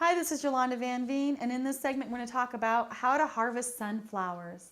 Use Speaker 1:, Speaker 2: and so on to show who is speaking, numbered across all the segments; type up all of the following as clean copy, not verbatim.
Speaker 1: Hi, this is Yolanda Van Veen, and in this segment we're going to talk about how to harvest sunflowers.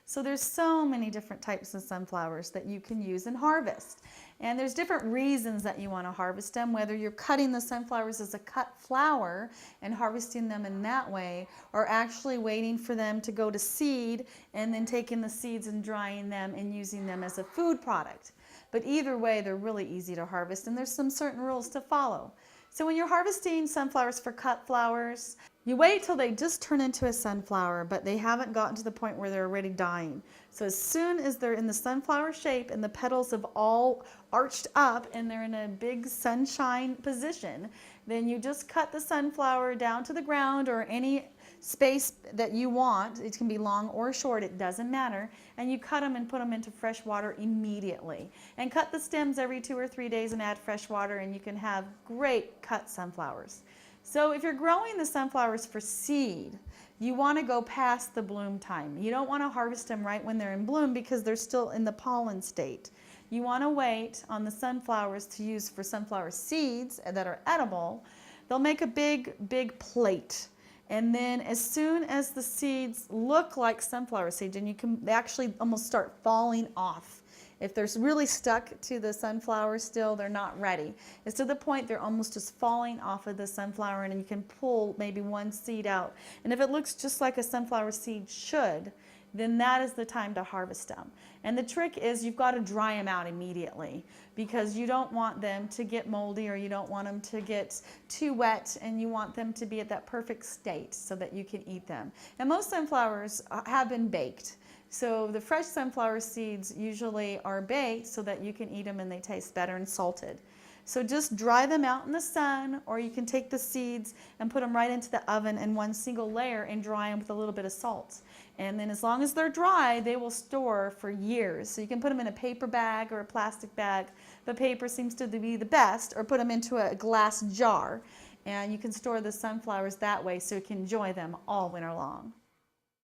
Speaker 1: So there's so many different types of sunflowers that you can use and harvest. And there's different reasons that you want to harvest them, whether you're cutting the sunflowers as a cut flower and harvesting them in that way, or actually waiting for them to go to seed and then taking the seeds and drying them and using them as a food product. But either way, they're really easy to harvest, and there's some certain rules to follow. So when you're harvesting sunflowers for cut flowers, you wait till they just turn into a sunflower, but they haven't gotten to the point where they're already dying. So as soon as they're in the sunflower shape and the petals have all arched up and they're in a big sunshine position, then you just cut the sunflower down to the ground or any space that you want. It can be long or short, it doesn't matter. And you cut them and put them into fresh water immediately. And cut the stems every 2 or 3 days and add fresh water, and you can have great cut sunflowers. So if you're growing the sunflowers for seed, you want to go past the bloom time. You don't want to harvest them right when they're in bloom because they're still in the pollen state. You want to wait on the sunflowers to use for sunflower seeds that are edible. They'll make a big plate. And then as soon as the seeds look like sunflower seeds, and they actually almost start falling off. If they're really stuck to the sunflower still, they're not ready. It's to the point they're almost just falling off of the sunflower, and you can pull maybe one seed out. And if it looks just like a sunflower seed should, then that is the time to harvest them. And the trick is you've got to dry them out immediately because you don't want them to get moldy or you don't want them to get too wet, and you want them to be at that perfect state so that you can eat them. And most sunflowers have been baked. So the fresh sunflower seeds usually are baked so that you can eat them and they taste better and salted. So just dry them out in the sun, or you can take the seeds and put them right into the oven in one single layer and dry them with a little bit of salt. And then as long as they're dry, they will store for years. So you can put them in a paper bag or a plastic bag, but paper seems to be the best, or put them into a glass jar. And you can store the sunflowers that way so you can enjoy them all winter long.